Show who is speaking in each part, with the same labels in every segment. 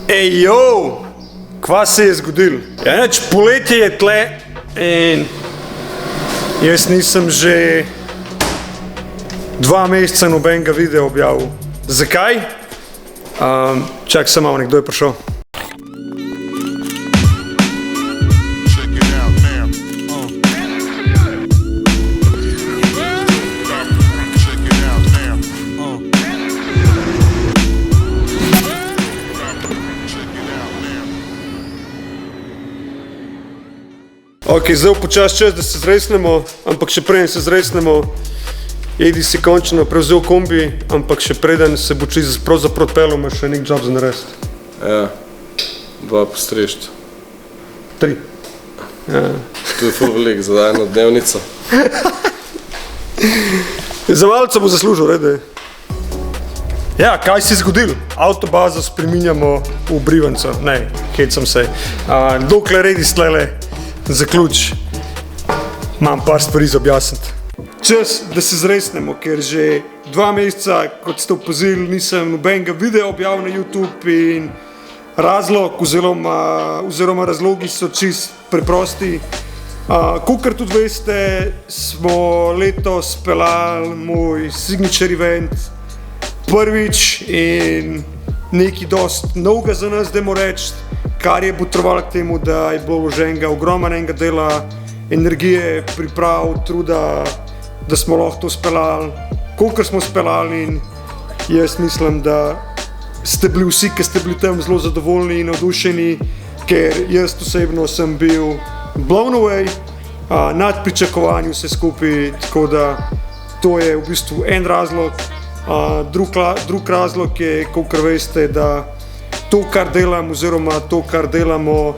Speaker 1: Ej, jo, kva se je zgodil? Ja, neč, poletje je tle in jaz nisem že 2 meseca nobenega videa objavil. Zakaj? Čak sem malo, nekdo je prišel. Ok, zdaj počas čas, da se zresnemo, ampak še preden se zresnemo, Edi si končno prevzel kombi, ampak še preden se bo čiz pravzaprav odpeljal, imaš še nek job za narediti.
Speaker 2: Ja, 2 postrežiti.
Speaker 1: 3. Ja.
Speaker 2: To je ful veliko za eno dnevnico.
Speaker 1: Za malce bo zaslužil, rede. Ja, kaj si zgodil? Avtobazo spreminjamo v Brivanco. Ne, hecam se. Dokler Edi stlele zaključ, imam par stvari za objasniti. Čas, da se zresnemo, ker že 2 meseca, kot ste opazili, nisem nobenega videa objavil na YouTube in razlog oziroma razlogi so čist preprosti. Kakor tudi veste, smo letos speljali moj signature event prvič in nekaj dost novega za nas, dajmo reči, kar je potrebovalo k temu, da je bilo vloženega ogromnega dela, energije, priprav, truda, da smo lahko to speljali, kolikor smo speljali in jaz mislim, da ste bili vsi, ki ste bili tam zelo zadovoljni in navdušeni, ker jaz osebno sem bil blown away, nad pričakovanjem vse skupaj, tako da to je v bistvu en razlog. Drug razlog je, kolikor veste, da to, kar delam oziroma to, kar delamo,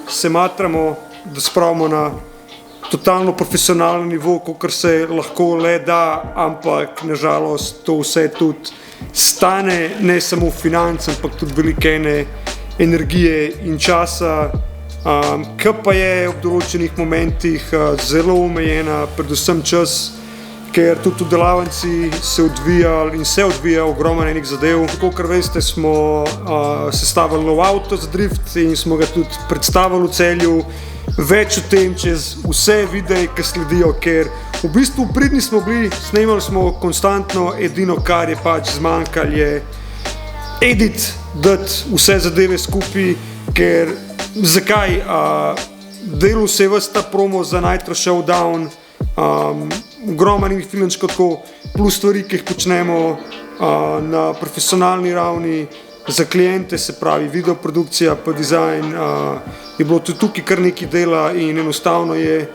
Speaker 1: se matramo, da spravimo na totalno profesionalni nivo, kakor se lahko le da, ampak nažalost to vse tudi stane, ne samo financ, ampak tudi velike energije in časa, ki pa je ob določenih momentih zelo omejena, predvsem čas, ker tudi v delavnici se odvija ogromno enih zadev. Kakor veste, smo sestavili nov avto za drift in smo ga tudi predstavili v Celju. Več o tem čez vse videe, ki sledijo, ker v bistvu pridni smo bili, snemali smo konstantno, edino kar je pač zmanjkalo je edit, dati vse zadeve skupaj, ker zakaj? Delal se je ves ta promo za Nitro Showdown, ogromno enih filmčkov tako, plus stvari, ki jih počnemo na profesionalni ravni, za klijente, se pravi videoprodukcija pa dizajn, je bilo tudi tukaj kar nekaj dela in enostavno je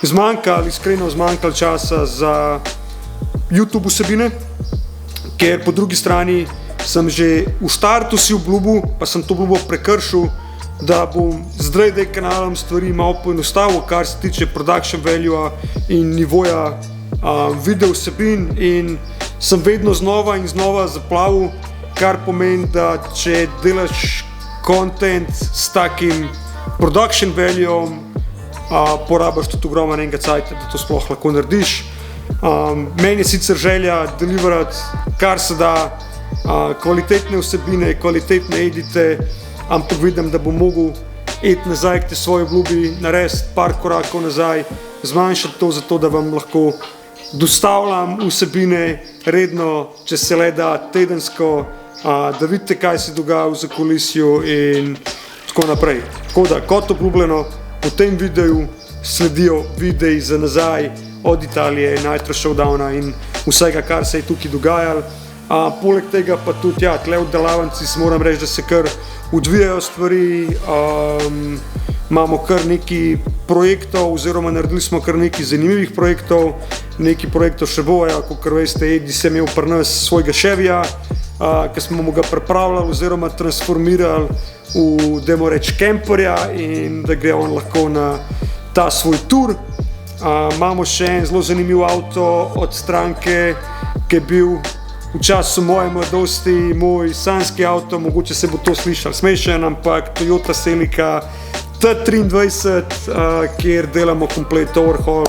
Speaker 1: iskreno zmanjkalo časa za YouTube vsebine, ker po drugi strani sem že v štartu si obljubil, pa sem to obljubo prekršil, da bom z 3D kanalom stvari malo poenostavil, kar se tiče production value in nivoja video vsebin in sem vedno znova in znova zaplavil, kar pomeni, da če delaš content s takim production value, porabiš tudi ogromno enega cajta, da to sploh lahko narediš. Meni je sicer želja deliverati kar se da, kvalitetne vsebine, kvalitetne edite, ampak vidim, da bom mogel iti nazaj k te svoje obljubi, narediti par korakov nazaj, zmanjšati to zato, da vam lahko dostavljam vsebine redno, če se le da tedensko, da vidite, kaj se dogaja v zakulisju in tako naprej. Tako da, kot obljubljeno, po tem videu sledijo videi za nazaj od Italije, Nitro Showdowna in vsega, kar se je tukaj dogajalo. Poleg tega pa tudi, tle v delavnici se moram reči, da se kar odvijajo stvari, imamo kar nekaj projektov oziroma naredili smo kar nekaj zanimivih projektov, nekaj projektov še bojo, kakor veste, Edi se imel pri nas svojega Chevija, ki smo mu ga pripravljali oziroma transformirali v, dajmo reči, camperja in da gre on lahko na ta svoj tur. Imamo še en zelo zanimiv avto od stranke, ki je bil v času moje mladosti moj sanjski avto, mogoče se bo to slišal smešen, ampak Toyota Celica T23, kjer delamo komplet overhaul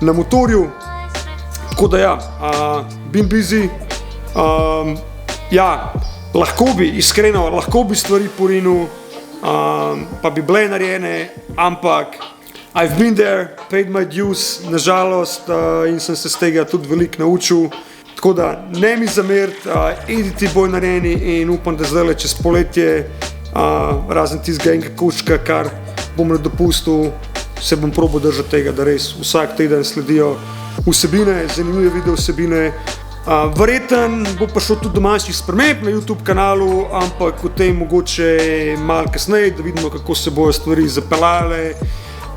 Speaker 1: na motorju. Tako da been busy. lahko bi stvari porinil, pa bi bile narejene, ampak I've been there, paid my dues, nažalost, in sem se z tega tudi veliko naučil. Tako da ne mi zameriti, editi bojo narejeni in upam, da zdaj čez poletje, razen tistega enega kučka, kar bom na dopustu, se bom probal držati tega, da res vsak teden sledijo vsebine, zanimive video vsebine. Verjeten bo pa šel tudi domačih sprememb na YouTube kanalu, ampak o tem mogoče malo kasneje, da vidimo, kako se bojo stvari zapeljale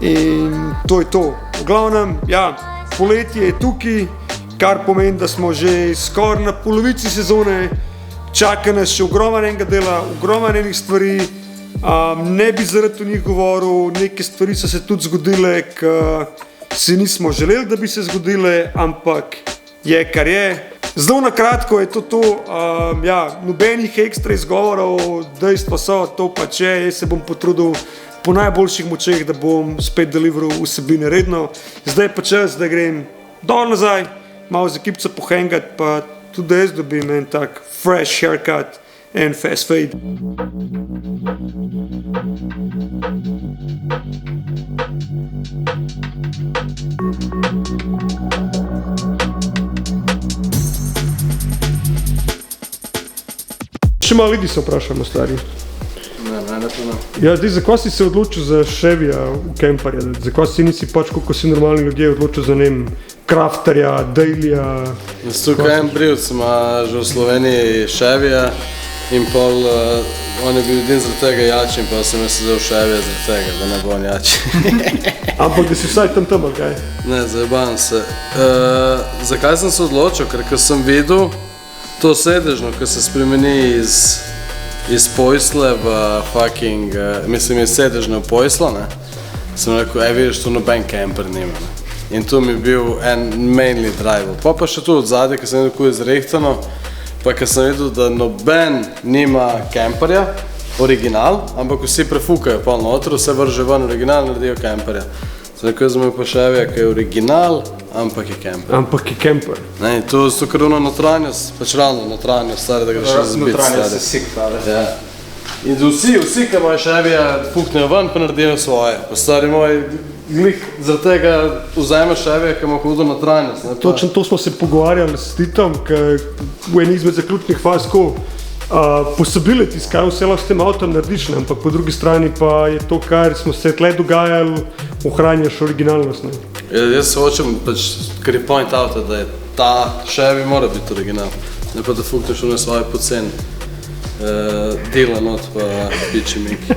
Speaker 1: in to je to. V glavnem, ja, poletje je tukaj, kar pomeni, da smo že skoraj na polovici sezone, čaka nas še ogromno enega dela, ogromno enih stvari, ne bi zaradi njih govoril, neke stvari so se tudi zgodile, ki si nismo želeli, da bi se zgodile, ampak je, kar je. Zelo na kratko je to, ja, nobenih ekstra izgovorov, dejstva so, to pa če, jaz se bom potrudil po najboljših močeh, da bom spet deliveral vsebine redno. Zdaj pa čas, da grem dol nazaj, malo z ekipco pohengat, pa tudi da jaz dobim en tak fresh haircut and fast fade. Še malo ljudi se vprašamo, stari.
Speaker 2: Ne.
Speaker 1: Ja, zdaj, zakaj si se odločil za Chevija v Camperja? Zakaj si nisi pač, kot si normalni ljudje, odločil za Crafterja, Dailya?
Speaker 2: Tukaj en brivc ima že v Sloveniji Chevija in pol, on je bil edin zaradi tega jači in pa sem jaz vzel Chevija zaradi tega, da ne bo on jači.
Speaker 1: Ampak da si vsaj tam, kaj?
Speaker 2: Ne, zajebavam se. Zakaj sem se odločil? Ker sem videl to sedežno, ko se spremeni iz pojsle v fucking, mislim iz sedežne v pojslo, ne? Sem rekel, vidiš, tu noben camper nima, ne? In tu mi je bil en mainly drive. Pa še tu od zadaj, ko sem videl, kako je zrehtano, pa ko sem videl, da noben nima camperja, original, ampak vsi prefukajo pol notru, vse vrže ven original, naredijo camperja. Sem rekel, jaz imam pa Chevija, ki je original, ampak je camper.
Speaker 1: Ampak je camper.
Speaker 2: Ne, in to je kar ono notranjost, pač ravno notranjost, stari, da greš razbiti.
Speaker 3: Notranjost se sik, tale.
Speaker 2: Ja. In vsi, ki imajo Chevija, fuknejo ven, pa naredijo svoje. Pa stari moj, glih, zaradi tega vzajme Chevija, ki ima hudo notranjost.
Speaker 1: Točno to smo se pogovarjali s Titom, ker v eni izmed zaključnih faz, ko possibilities, kaj vse lahko s tem avtom narediš, ne? Ampak po drugi strani pa je to, kar smo se tle dogajali, ohranjaš originalnost. Ne?
Speaker 2: Jaz se hočem, pač, ker je point out, da je ta Chevy mora biti original. Ne pa da fukneš v svoje poceni dela not pa piči miki.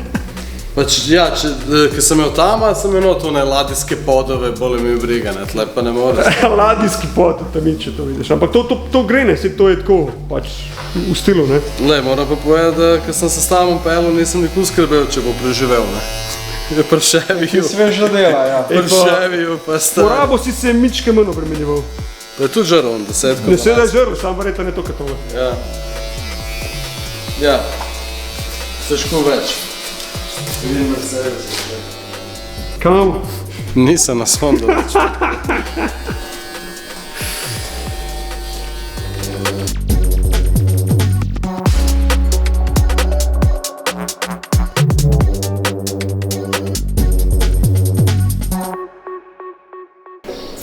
Speaker 2: Pač ja, ker sem imel tama, sem imel not one ladijske podove, boli mi briga, ne, tle pa ne moreš.
Speaker 1: Ladijski pod, tam če to vidiš. Ampak to gre, ne, to je tako, pač v stilu, ne.
Speaker 2: Le, moram pa povedati, da ker sem se s tamom pelil, nisem nikoli skrbel, če bo preživel, ne. Je pri Cheviju.
Speaker 3: Sveža dela, ja.
Speaker 2: Pri Cheviju pa stari.
Speaker 1: Porabo si se mičke manj obremenjeval.
Speaker 2: Pa je tudi žarov, 10.
Speaker 1: Ne se da je žarov, samo verjetno ne to katole.
Speaker 2: Ja. Ja. Težko več. Vidim Mercedes.
Speaker 1: Kam?
Speaker 2: Nisem na sondu več.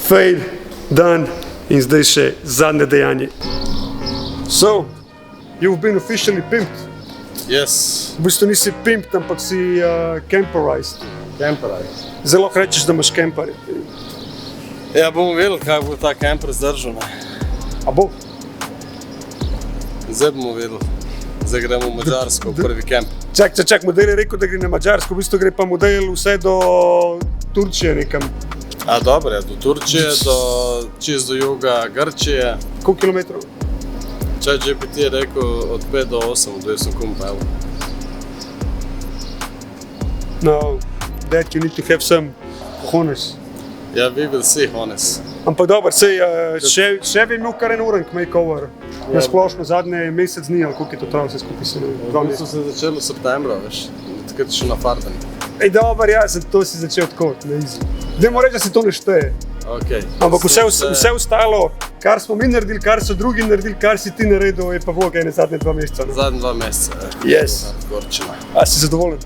Speaker 1: Fade, dan in zdaj še zadnje dejanje. So, you've been officially pimped.
Speaker 2: Yes.
Speaker 1: V bistvu nisi pimped, ampak si camperized.
Speaker 2: Camperized.
Speaker 1: Zdaj lahko rečeš, da imaš camper.
Speaker 2: Ja, bomo videli, kaj bo ta camper zdržal, ne.
Speaker 1: A bo?
Speaker 2: Zdaj bomo videli. Zdaj gremo v Mađarsko, v prvi camp.
Speaker 1: Čak, model je rekel, da gre na Mađarsko, v bistvu gre pa model vse do Turčije nekam.
Speaker 2: A dobro, ja, do Turčije, čist do juga Grčije.
Speaker 1: Koliko kilometrov?
Speaker 2: ChatGPT je rekel od 5 do 8, da sem kumpel.
Speaker 1: No, that you need to have some cojones.
Speaker 2: Ja, we will see, honest.
Speaker 1: Ampak dobro, sej, Chevy je imel kar en urank makeover. Na splošno zadnje mesec dni, ali koliko je to trajalo vse skupaj se ne vem.
Speaker 2: V bistvu se začelo v septembra, veš, takrat še na fartanju.
Speaker 1: Ej, dobro, ja, to si začel tako, ne easy. Dajmo reči, da se to ne šteje.
Speaker 2: Okay.
Speaker 1: Ampak vse ostalo, kar smo mi naredili, kar so drugi naredili, kar si ti naredil, je pa vloga ene zadnje 2 meseca. Ne?
Speaker 2: Zadnje 2 meseca.
Speaker 1: Yes.
Speaker 2: Gorčina.
Speaker 1: A si zadovoljen?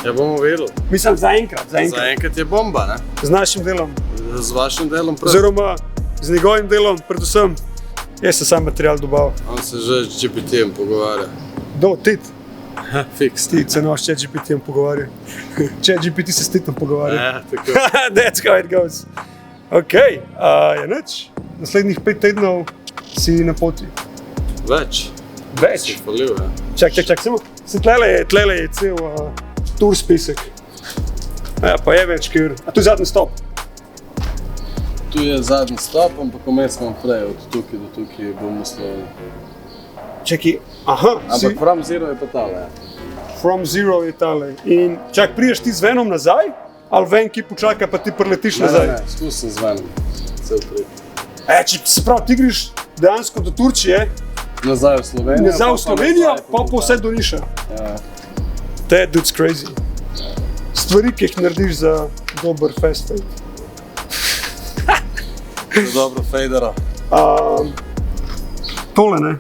Speaker 2: Ja, bomo videli.
Speaker 1: Mislim, zaenkrat.
Speaker 2: Zaenkrat je bomba, ne?
Speaker 1: Z našim delom.
Speaker 2: Z vašim delom prav.
Speaker 1: Oziroma z njegovim delom, predvsem. Jaz sem sam material dobal.
Speaker 2: On se že z GPT-jem pogovarja.
Speaker 1: Do, Tit.
Speaker 2: Fiks.
Speaker 1: Ti se noš če GPT-jem pogovarja. Če GPT se s Titom pogovarja.
Speaker 2: Ja, tako.
Speaker 1: That's how it goes. Ok, je nič. Naslednjih 5 tednov si na poti.
Speaker 2: Več.
Speaker 1: Več.
Speaker 2: Si falil, ja.
Speaker 1: Čak, samo. Se tlele je cel tur spisek. Ja, pa je več, ker... A tu je zadnji stop.
Speaker 2: Tu je zadnji stop, ampak vmes imam prej, od tukaj do tukaj bomo slovili.
Speaker 1: Čaki, aha,
Speaker 2: Ampak From Zero je pa tale, ja.
Speaker 1: From Zero je tale. In čak, priješ ti z Venom nazaj? Ali Ven, ki počaka, pa ti preletiš nazaj?
Speaker 2: Ne, spusim z Venom. Cel prid.
Speaker 1: Če se pravi, ti greš dejansko do Turčije,
Speaker 2: Nazaj v Slovenijo.
Speaker 1: nazaj v Slovenijo, pa vse do Niša.
Speaker 2: Ja.
Speaker 1: That dude's crazy. Stvari, ki jih narediš za dober fast food.
Speaker 2: Za dobro fejdera.
Speaker 1: Tole, ne?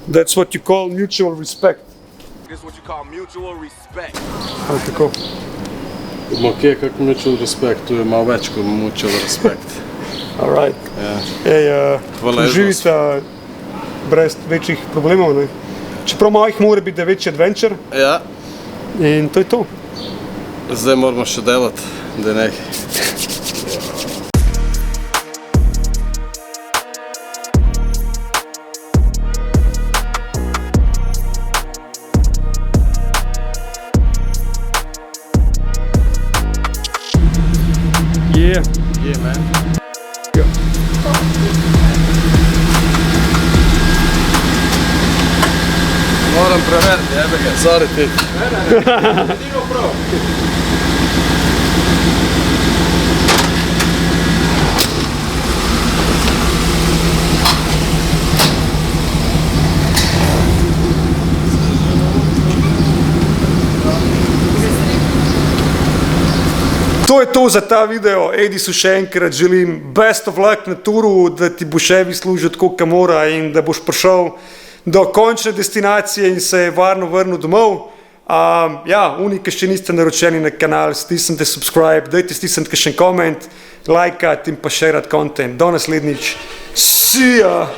Speaker 1: That's what you call mutual respect.
Speaker 4: This is what you call mutual respect.
Speaker 1: Ali tako?
Speaker 2: Bomo kje kak mutual respect, tu je malo več kot mutual respect.
Speaker 1: Alright.
Speaker 2: Ja.
Speaker 1: Ej,
Speaker 2: Hvaležnost.
Speaker 1: živita brez večjih problemov, ne? Čeprav malo jih mora biti, da je večji adventure
Speaker 2: Ja,
Speaker 1: in to je to.
Speaker 2: zdaj moramo še delati, da je nekaj.
Speaker 1: Yeah.
Speaker 2: Yeah, man. Moram preveriti, jebe ga, sorry ti.
Speaker 1: To je to za ta video. Edisu še enkrat želim best of luck na turu, da ti bo še služil tako, kot mora in da boš prišel do končne destinacije in se varno vrnil domov. Ja, oni, ki še niste naročeni na kanal, stisnite subscribe, dajte stisnite še en koment, lajkat in pa shareat content. Do naslednjič. See ya!